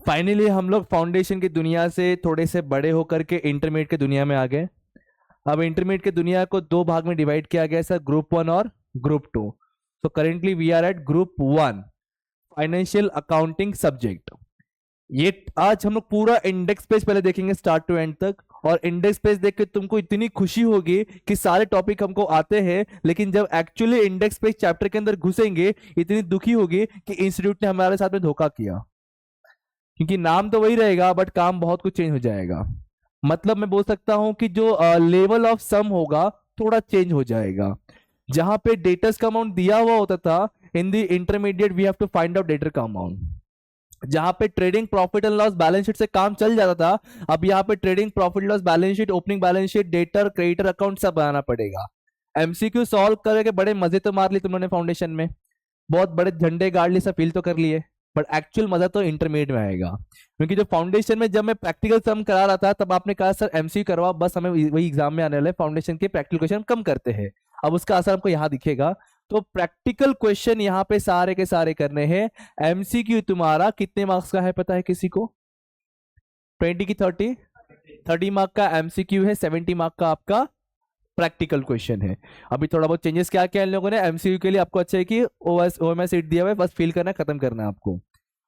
Finally हम लोग foundation की दुनिया से थोड़े से बड़े होकर के इंटरमीडिएट की दुनिया में आ गए। अब इंटरमीडिएट की दुनिया को दो भाग में डिवाइड किया गया सर, ग्रुप वन और group two. So currently we are at group one, financial accounting subject. ये आज हम लोग पूरा इंडेक्स पेज पहले देखेंगे स्टार्ट टू एंड तक, और इंडेक्स पेज देख के तुमको इतनी खुशी होगी कि सारे टॉपिक हमको आते हैं, लेकिन जब एक्चुअली इंडेक्स पेज चैप्टर के अंदर घुसेंगे इतनी दुखी होगी कि इंस्टीट्यूट ने हमारे साथ में धोखा किया। क्योंकि नाम तो वही रहेगा बट काम बहुत कुछ चेंज हो जाएगा। मतलब मैं बोल सकता हूं कि जो लेवल ऑफ सम होगा थोड़ा चेंज हो जाएगा। जहां पे डेटर्स का अमाउंट दिया हुआ होता था, in the intermediate we have to find out debtor का अमाउंट। जहां पे trading profit and loss balance sheet से काम चल जाता था, अब यहाँ पे trading profit loss balance sheet, opening balance sheet, debtor creditor account सब बनाना पड़ेगा। एमसीक्यू सॉल्व करके बड़े मजे तो मार लिए तुमने फाउंडेशन में, बहुत बड़े झंडे गाड़ लिए, सब फील तो कर लिए, बट एक्चुअल मजा तो इंटरमीडिएट में आएगा। क्योंकि जो फाउंडेशन में जब मैं प्रैक्टिकल सम करा रहा था तब आपने कहा सर एमसीक्यू करवा, बस हमें वही एग्जाम में आने वाले फाउंडेशन के प्रैक्टिकल क्वेश्चन कम करते हैं। अब उसका असर हमको यहाँ दिखेगा। तो प्रैक्टिकल क्वेश्चन यहाँ पे सारे के सारे करने हैं। एमसीक्यू तुम्हारा कितने मार्क्स का है पता है किसी को? 20 की 30? 30 मार्क का एमसीक्यू है, 70 मार्क का आपका प्रैक्टिकल क्वेश्चन है। अभी थोड़ा बहुत चेंजेस क्या किया इन लोगों ने एमसीक्यू के लिए, आपको अच्छा है कि ओएमएस सीट दिया हुआ है, बस फिल करना है, खत्म करना है आपको।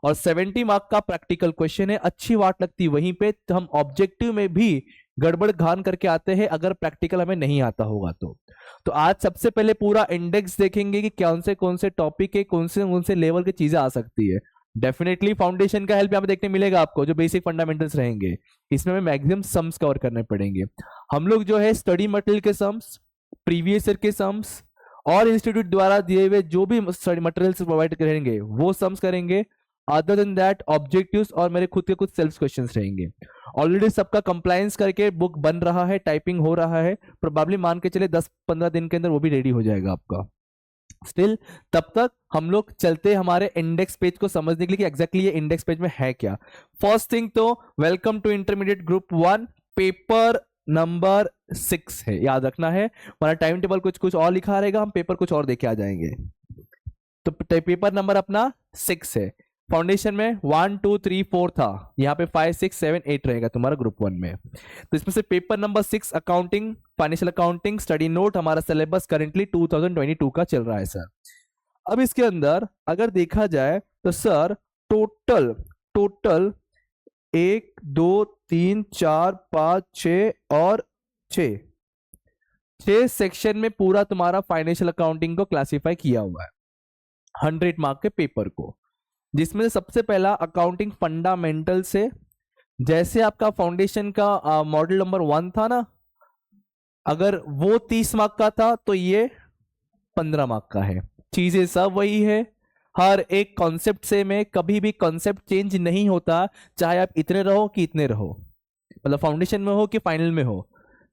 और 70 मार्क का प्रैक्टिकल क्वेश्चन है। अच्छी वाट लगती है वहीं पे, तो हम ऑब्जेक्टिव में भी गड़बड़ घान करके आते हैं अगर प्रैक्टिकल हमें नहीं आता होगा तो आज सबसे पहले पूरा इंडेक्स देखेंगे कि कौन से टॉपिक के कौन से लेवल की चीजें आ सकती है। डेफिनेटली फाउंडेशन का हेल्प यहाँ पे देखने मिलेगा आपको, जो बेसिक फंडामेंटल्स रहेंगे इसमें हमें मैक्सिमम सम्स कवर करने पड़ेंगे। हम लोग जो है स्टडी मटेरियल के सम्स, प्रीवियस ईयर के सम्स और इंस्टीट्यूट द्वारा दिए हुए जो भी स्टडी मटेरियल्स प्रोवाइड करेंगे वो सम्स करेंगे। अदर देन दैट ऑब्जेक्टिव्स और मेरे खुद के कुछ सेल्फ क्वेश्चंस रहेंगे। ऑलरेडी सबका कंप्लायंस करके बुक बन रहा है, टाइपिंग हो रहा है, प्रोबेबली मान के चले 10-15 दिन के अंदर वो भी रेडी हो जाएगा आपका। स्टिल तब तक हम लोग चलते हमारे इंडेक्स पेज को समझने के लिए कि एग्जैक्टली ये इंडेक्स पेज में है क्या। फर्स्ट थिंग तो welcome to intermediate group one, paper number 6 है, याद रखना है। हमारा टाइम टेबल कुछ कुछ और लिखा रहेगा, हम पेपर कुछ और देके आ जाएंगे। तो पेपर नंबर अपना 6 है। फाउंडेशन में 1 2 3 4 था, यहाँ पे 5 6 7 8 रहेगा तुम्हारा ग्रुप वन में। तो इसमें से paper number 6 accounting, financial accounting study note, हमारा सिलेबस करेंटली 2022 का चल रहा है सर। अब इसके अंदर अगर देखा जाए तो सर टोटल टोटल 1 2 3 4 5 6 और 6 सेक्शन में पूरा तुम्हारा फाइनेंशियल अकाउंटिंग को क्लासिफाई किया हुआ है 100 मार्क के पेपर को। जिसमें से सबसे पहला अकाउंटिंग फंडामेंटल से, जैसे आपका फाउंडेशन का मॉडल नंबर 1 था ना, अगर वो 30 मार्क का था तो ये 15 मार्क का है। चीजें सब वही है, हर एक कॉन्सेप्ट से में कभी भी कॉन्सेप्ट चेंज नहीं होता, चाहे आप इतने रहो कि इतने रहो, मतलब फाउंडेशन में हो कि फाइनल में हो।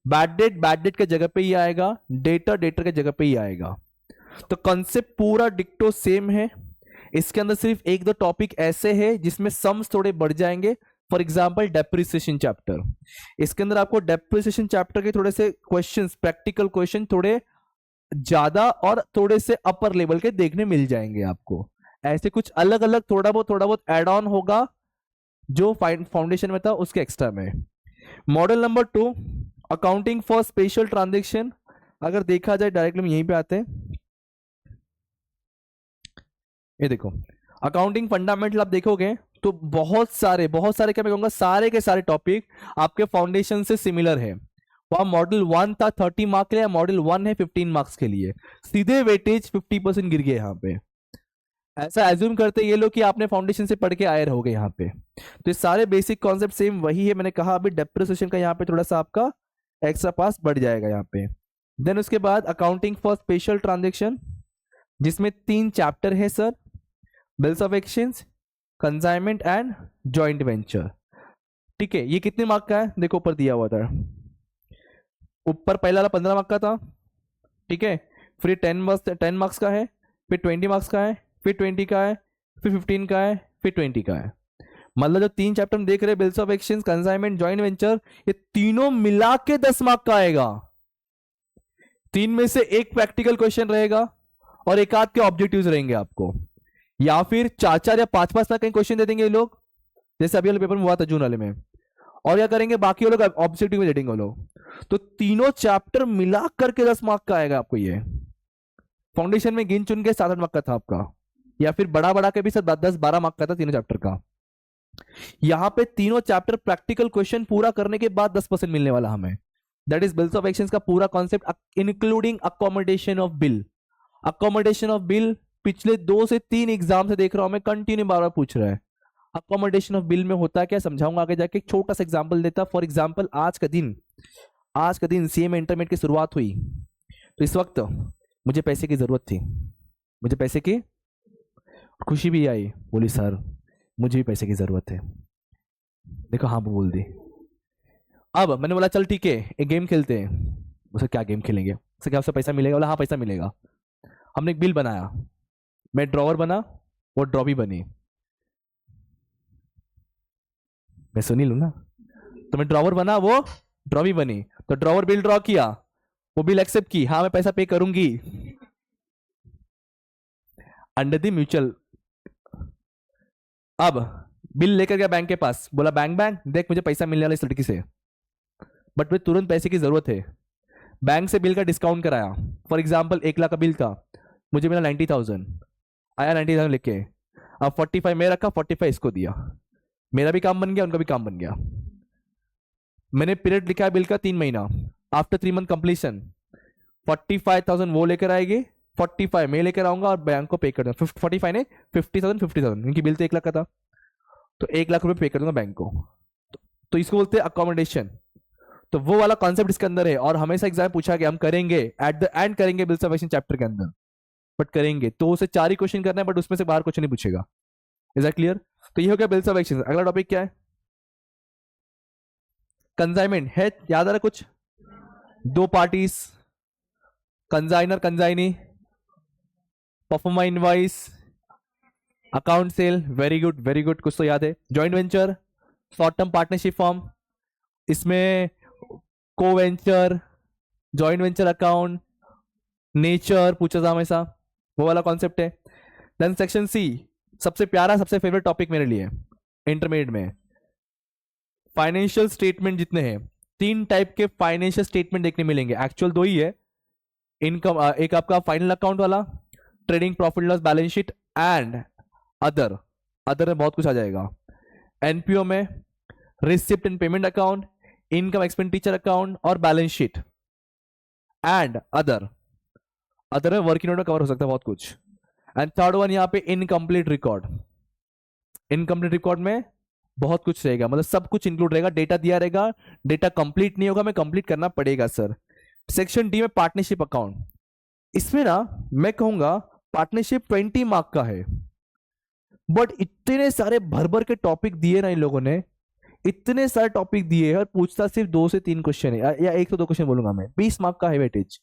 बैड डेट के जगह पे ही आएगा, डेटर के जगह पे ही आएगा। तो कॉन्सेप्ट पूरा डिक्टो सेम है। इसके अंदर सिर्फ एक दो टॉपिक ऐसे हैं जिसमें सम्स थोड़े बढ़ जाएंगे। फॉर एग्जांपल डेप्रिसिएशन चैप्टर, इसके अंदर आपको डेप्रिसिएशन चैप्टर के थोड़े से क्वेश्चंस, प्रैक्टिकल क्वेश्चन थोड़े ज्यादा और थोड़े से अपर लेवल के देखने मिल जाएंगे आपको। ऐसे कुछ अलग अलग थोड़ा बहुत एड ऑन होगा जो फाउंडेशन में था उसके एक्स्ट्रा में। Model number 2 accounting for special transaction, अगर देखा जाए डायरेक्टली हम यहीं पे आते हैं। ये देखो अकाउंटिंग फंडामेंटल, आप देखोगे तो बहुत सारे क्या मैं कहूंगा, सारे के सारे टॉपिक आपके फाउंडेशन से सिमिलर है। वहां मॉडल 1 था 30 मार्क के लिए, मॉडल 1 है 15 मार्क्स के लिए, सीधे वेटेज 50% गिर गए यहाँ पे। ऐसा एज्यूम करते ये लोग कि आपने फाउंडेशन से पढ़ के आए रहोगे यहाँ पे। तो ये सारे बेसिक कॉन्सेप्ट सेम वही है। मैंने कहा अभी डेप्रिसिएशन का यहाँ पे थोड़ा सा आपका एक्स्ट्रा पास बढ़ जाएगा यहाँ पे। देन उसके बाद अकाउंटिंग फॉर स्पेशल ट्रांजेक्शन, जिसमें 3 चैप्टर है sir, bills of exchange, consignment and joint venture. ठीक है, ये कितने मार्क का है देखो ऊपर दिया हुआ था, ऊपर पहला वाला 15 मार्क का था, ठीक है, फिर 10 मार्क्स का है, फिर 20 मार्क्स का है, फिर 20 का है, फिर 15 का है, फिर 20 का है। मतलब जो 3 चैप्टर हम देख रहे हैं, bills of exchange, consignment, joint venture, ये तीनों मिला के 10 मार्क का आएगा। 3 में से एक प्रैक्टिकल क्वेश्चन रहेगा और एक आध के ऑब्जेक्टिव्स रहेंगे आपको, या फिर 4 4 या 5 5 का कहीं क्वेश्चन दे देंगे ये लोग, जैसे अभी वाले पेपर में हुआ था जून वाले में। और क्या करेंगे बाकी लोग ऑब्जेक्टिव में रेटिंग वालों, तो तीनों चैप्टर मिला करके 10 मार्क का आएगा आपको। ये फाउंडेशन में गिन चुन के 7-8 मार्क का था आपका, या फिर बड़ा बड़ा के भी साथ 10-12 मार्क का था तीनों चैप्टर का। यहां पे तीनों चैप्टर प्रैक्टिकल क्वेश्चन पूरा करने के बाद 10% मिलने वाला हमें। That is bills of actions का पूरा concept including accommodation of bill. Accommodation of bill पिछले 2 से 3 एग्जाम से देख रहा हूं मैं, कंटिन्यू बार बार पूछ रहा है। अकोमोडेशन ऑफ बिल में होता है क्या, समझाऊंगा आगे जाके। एक छोटा सा एग्जांपल देता। फॉर एग्जांपल आज का दिन सीएम इंटरमीडिएट की शुरुआत हुई, तो इस वक्त मुझे पैसे की जरूरत थी, मुझे पैसे की खुशी भी आई, बोली सर मुझे भी पैसे की जरूरत है। देखो हाँ बोल दी। अब मैंने बोला चल ठीक है एक गेम खेलते हैं। उसे क्या गेम खेलेंगे, उसे क्या उससे पैसा मिलेगा, बोला हाँ पैसा मिलेगा। हमने एक बिल बनाया, मैं ड्रॉवर बना, वो ड्रॉ भी बनी। मैं सुनी लू ना, तो मैं ड्रॉवर बना, वो ड्रॉ भी बनी। तो ड्रॉवर बिल ड्रॉ किया, वो बिल एक्सेप्ट की, हाँ मैं पैसा पे करूंगी अंडर द म्यूचुअल। अब बिल लेकर गया बैंक के पास, बोला बैंक देख मुझे पैसा मिलने वाला इस लड़की से, बट मुझे तुरंत पैसे की जरूरत है। बैंक से बिल का डिस्काउंट कराया। फॉर एग्जाम्पल 1 लाख का बिल था, मुझे मिला 90,000, आया 90,000 लेके। अब 45 मैं रखा, 45 इसको दिया, मेरा भी काम बन गया, उनका भी काम बन गया। मैंने पीरियड लिखा है बिल का 3 महीना। आफ्टर 3 मंथ कंप्लीशन 45,000 वो लेकर आएगी, 45 मैं लेकर आऊंगा और बैंक को पे कर दूंगा। 45 ने 50,000 इनकी बिल तो 1 लाख का था, तो 1 लाख रुपए पे कर दूंगा बैंक को। तो इसको बोलते हैं अकोमोडेशन। तो वो वाला कॉन्सेप्ट इसके अंदर है, और हमेशा एग्जाम पूछा कि हम करेंगे एट द एंड करेंगे बिल्स ऑफ एक्शन चैप्टर के अंदर, बट करेंगे तो उसे 4 ही क्वेश्चन करना है, बट उसमें से बाहर कुछ नहीं पूछेगा। Is that clear? तो ये हो गया बिल्स ऑफ एक्शन। अगला टॉपिक क्या है, कंसाइनमेंट है। याद आ रहा कुछ, 2 parties, consignor consignee, proforma invoice, account sale. Very good very good, कुछ तो याद है। Joint venture, short term partnership form, इसमें co venture, joint venture account, nature पूछा था हमेशा, वो वाला कॉन्सेप्ट है। देन सेक्शन सी, सबसे प्यारा सबसे फेवरेट टॉपिक मेरे लिए इंटरमीडिएट में, फाइनेंशियल स्टेटमेंट। जितने हैं 3 टाइप के फाइनेंशियल स्टेटमेंट देखने मिलेंगे, एक्चुअल 2 ही है। इनकम एक आपका फाइनल अकाउंट वाला, trading profit loss balance sheet, and other. Other में बहुत कुछ आ जाएगा। एनपीओ में receipt and payment account, income expenditure account और balance sheet, and other. Other में वर्किंग नोट में कवर हो सकता है बहुत कुछ। एंड थर्ड वन यहाँ पे इनकम्प्लीट रिकॉर्ड। इनकम्प्लीट रिकॉर्ड में बहुत कुछ रहेगा, मतलब सब कुछ इंक्लूड रहेगा, डेटा दिया रहेगा, डेटा कंप्लीट नहीं होगा, मैं कंप्लीट करना पड़ेगा सर। सेक्शन डी में पार्टनरशिप अकाउंट, इसमें ना मैं कहूंगा पार्टनरशिप 20 मार्क का है, बट इतने सारे भर भर के टॉपिक दिए ना इन लोगों ने, इतने सारे टॉपिक दिए और पूछता सिर्फ 2 से 3 क्वेश्चन है, या 1 से 2 क्वेश्चन बोलूंगा मैं। 20 मार्क का है वेटेज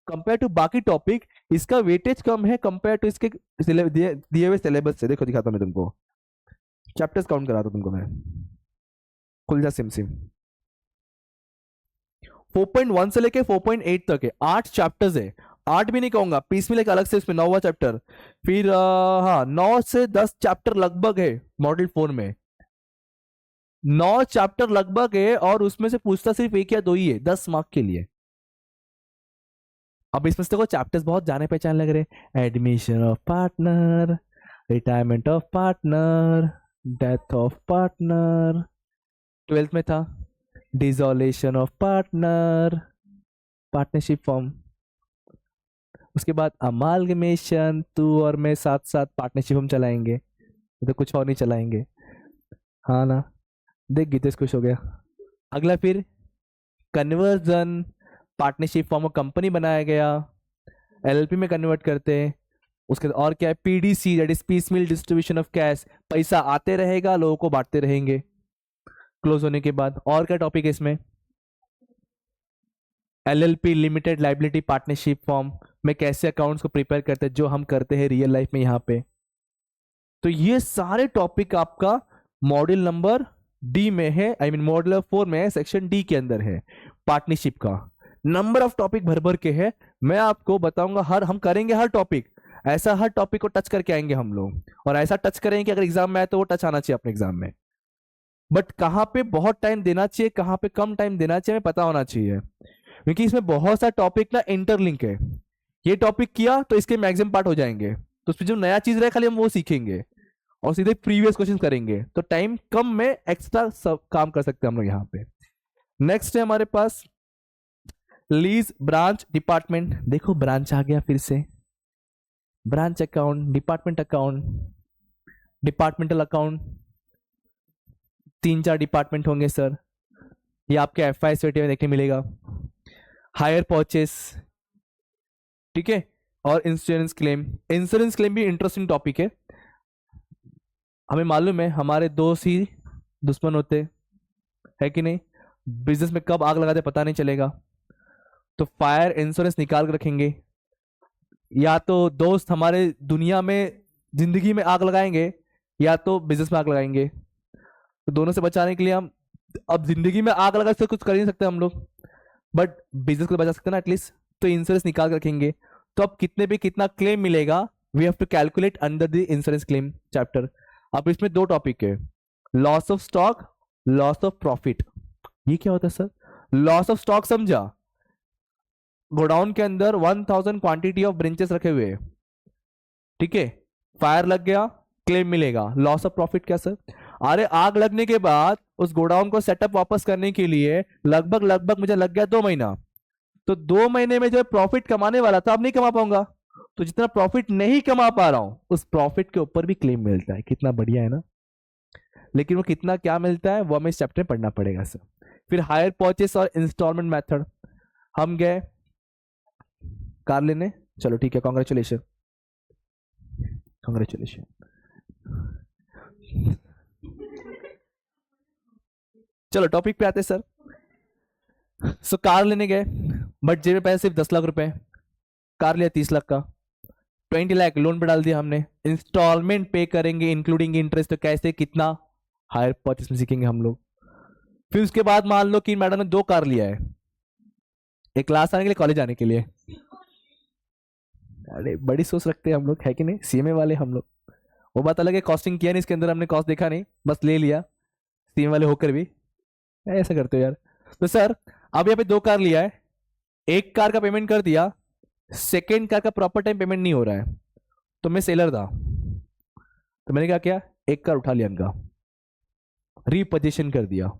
कंपेयर टू बाकी टॉपिक, इसका वेटेज कम है कंपेयर टू इसके दिए हुए सिलेबस से। देखो दिखाता हूं मैं तुमको, चैप्टर्स काउंट कराता हूं तुमको मैं, खुल जा सिम 4.1 से लेके 4.8 तक है, 8 चैप्टर्स है। 8 भी नहीं कहूंगा, पीस में लेकर अलग से इसमें 9वां चैप्टर, फिर हाँ 9 से 10 चैप्टर लगभग है मॉडल 4 में, 9 चैप्टर लगभग है, और उसमें से पूछता सिर्फ 1 या 2 ही है 10 मार्क के लिए। अब इसमें से चैप्टर्स बहुत जाने पहचान लग रहे, admission of partner, retirement of partner, death of partner, 12th में था dissolution of partner, partnership form, उसके बाद अमालगमेशन, तू और मैं साथ साथ पार्टनरशिप हम चलाएंगे, तो कुछ और नहीं चलाएंगे, हाँ ना। देख गीतेश खुश हो गया। अगला फिर conversion, partnership form of company बनाया गया, एलएलपी में कन्वर्ट करते हैं। उसके बाद और क्या है, PDC that is peace mill distribution of cash, पैसा आते रहेगा लोगों को बांटते रहेंगे क्लोज होने के बाद। और क्या टॉपिक है इसमें, LLP limited liability partnership form में कैसे अकाउंट्स को प्रिपेयर करते हैं, जो हम करते हैं रियल लाइफ में यहाँ पे। तो ये सारे टॉपिक आपका मॉड्यूल नंबर डी में है, आई मीन मॉड्यूल 4 में है, सेक्शन डी के अंदर है। पार्टनरशिप का नंबर ऑफ टॉपिक भर भर के है, मैं आपको बताऊंगा, हम करेंगे हर टॉपिक, ऐसा हर टॉपिक को टच करके आएंगे हम लोग, और ऐसा टच करेंगे कि अगर एग्जाम में आए तो वो टच आना चाहिए अपने एग्जाम में। बट कहाँ पे बहुत टाइम देना चाहिए, कहाँ पे कम टाइम देना चाहिए, हमें पता होना चाहिए, क्योंकि इसमें बहुत सारा टॉपिक ना इंटरलिंक है। ये टॉपिक किया तो इसके मैक्सिमम पार्ट हो जाएंगे, तो उसमें जो नया चीज रहे खाली हम वो सीखेंगे और सीधे प्रीवियस क्वेश्चन करेंगे, तो टाइम कम में एक्स्ट्रा सब काम कर सकते हैं हम लोग यहाँ पे। नेक्स्ट है हमारे पास लीज ब्रांच डिपार्टमेंट। देखो ब्रांच आ गया फिर से, branch account, department account, departmental account, 3-4 department होंगे सर, ये आपके FI में देखने मिलेगा। हायर परचेस, ठीक है, और इंश्योरेंस क्लेम। इंश्योरेंस क्लेम भी इंटरेस्टिंग टॉपिक है। हमें मालूम है हमारे दोस्त ही दुश्मन होते है कि नहीं, बिजनेस में कब आग लगाते पता नहीं चलेगा, तो फायर इंश्योरेंस निकाल कर रखेंगे। या तो दोस्त हमारे दुनिया में जिंदगी में आग लगाएंगे या तो बिजनेस में आग लगाएंगे, तो दोनों से बचाने के लिए हम अब जिंदगी में आग लगा से कुछ कर नहीं सकते हम लोग, बट बिजनेस को बचा सकते हैं ना एटलीस्ट, तो इंश्योरेंस निकाल कर रखेंगे। तो अब कितने भी कितना क्लेम मिलेगा, we have to calculate under the insurance claim chapter. अब इसमें 2 टॉपिक है, loss of stock, loss of profit. ये क्या होता है सर? लॉस ऑफ स्टॉक समझा, गोडाउन के अंदर 1000 क्वांटिटी ऑफ ब्रेंचेस रखे हुए, ठीक है, फायर लग गया, क्लेम मिलेगा। लॉस ऑफ प्रॉफिट क्या सर? अरे आग लगने के बाद उस गोडाउन को सेटअप वापस करने के लिए लगभग मुझे लग गया 2 महीना, तो 2 महीने में जो प्रॉफिट कमाने वाला था अब नहीं कमा पाऊंगा, तो जितना प्रॉफिट नहीं कमा पा रहा हूं उस प्रॉफिट के ऊपर भी क्लेम मिलता है। कितना बढ़िया है ना, लेकिन वो कितना क्या मिलता है वो हमें इस चैप्टर में पढ़ना पड़ेगा सर। फिर हायर परचेस और इंस्टॉलमेंट मेथड। हम गए कार लेने, चलो ठीक है, कॉन्ग्रेचुलेशन कॉन्ग्रेचुलेशन। चलो टॉपिक पे आते सर। सो कार लेने गए, बट जेब में पैसे सिर्फ 10 लाख रुपए, कार लिया 30 लाख का, 20 लाख लोन पे डाल दिया हमने। इंस्टॉलमेंट पे करेंगे इंक्लूडिंग इंटरेस्ट, तो कैसे कितना, हायर परचेस में सीखेंगे हम लोग। फिर उसके बाद मान लो कि मैडम ने 2 कार लिया है, एक क्लास आने के लिए, कॉलेज आने के लिए। अरे बड़ी सोच रखते हैं हम लोग, है कि नहीं, CMA वाले हम लोग। वो बात अलग है, कॉस्टिंग किया नहीं इसके अंदर हमने, कॉस्ट देखा नहीं, बस ले लिया, CMA वाले होकर भी ऐसा करते हो यार। तो सर अब यहाँ पे 2 कार लिया है, एक कार का पेमेंट कर दिया, सेकेंड कार का प्रॉपर टाइम पेमेंट नहीं हो रहा है, तो मैं सेलर था, तो मैंने क्या किया, एक कार उठा लिया इनका, रीपोजिशन कर दिया।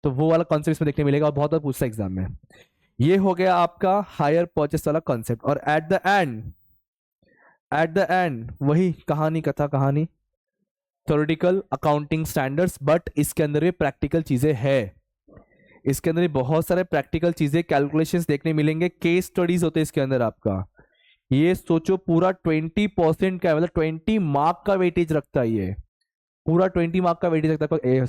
तो वो वाला कॉन्सेप्ट इसमें देखने मिलेगा और बहुत बार पूछता एग्जाम में। ये हो गया आपका हायर परचेस वाला कॉन्सेप्ट। और एट द एंड वही कहानी, कथा कहानी, थ्योरेटिकल अकाउंटिंग स्टैंडर्ड्स, बट इसके अंदर भी प्रैक्टिकल चीजें है, इसके अंदर भी बहुत सारे प्रैक्टिकल चीजें, कैलकुलेशंस देखने मिलेंगे, केस स्टडीज होते हैं इसके अंदर आपका। ये सोचो पूरा 20% का, मतलब 20 मार्क का वेटेज रखता है, ये पूरा 20 मार्क का वेटेज रखता है।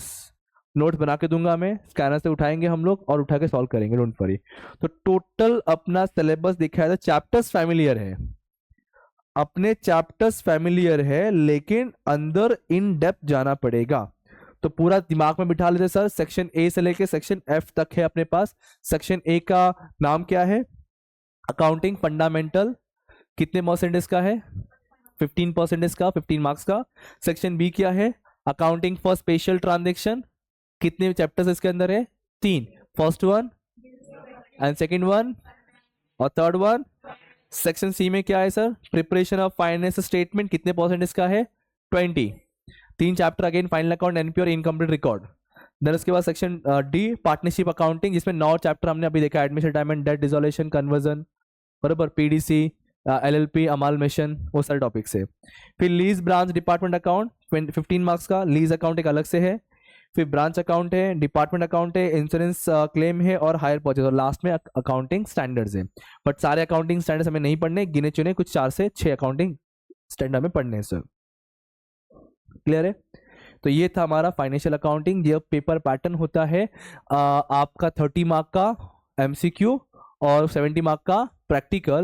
नोट्स बना के दूंगा मैं, स्कैनर से उठाएंगे हम लोग और उठा के सॉल्व करेंगे, डोंट वरी। तो टोटल अपना सिलेबस दिखाया था, चैप्टर्स फैमिलियर है, अपने चैप्टर्स फैमिलियर है, लेकिन अंदर इन डेप्थ जाना पड़ेगा। तो पूरा दिमाग में बिठा लेते सर, सेक्शन ए से लेके सेक्शन F तक है अपने पास। सेक्शन ए का नाम क्या है, अकाउंटिंग फंडामेंटल, कितने परसेंटेज का है, 15% का, 15 मार्क्स का। सेक्शन बी क्या है, अकाउंटिंग फॉर स्पेशल ट्रांजेक्शन, कितने चैप्टर्स इसके अंदर है, 3, first one and second one और थर्ड वन। सेक्शन सी में क्या है sir, preparation of finance statement, कितने परसेंटेज का है, 20, 3 chapter, again final account, NP और इनकम्प्लीट रिकॉर्ड। देन उसके बाद सेक्शन डी पार्टनरशिप अकाउंटिंग, जिसमें 9 चैप्टर हमने अभी देखा, admission retirement, death dissolution, conversion, बराबर, पीडीसी, LLP, अमालमेशन, वो सारे टॉपिक्स है। फिर lease branch department account 15 marks का, लीज अकाउंट एक अलग से है। फिर ब्रांच अकाउंट है, डिपार्टमेंट अकाउंट है, इंश्योरेंस क्लेम है और हायर परचेज, और लास्ट में अकाउंटिंग स्टैंडर्ड्स है। बट सारे अकाउंटिंग स्टैंडर्ड्स हमें नहीं पढ़ने, गिने चुने कुछ 4 से 6 अकाउंटिंग स्टैंडर्ड में पढ़ने हैं सर। क्लियर है? तो ये था हमारा फाइनेंशियल अकाउंटिंग। ये पेपर पैटर्न होता है आपका 30 मार्क का MCQ और 70 मार्क का प्रैक्टिकल।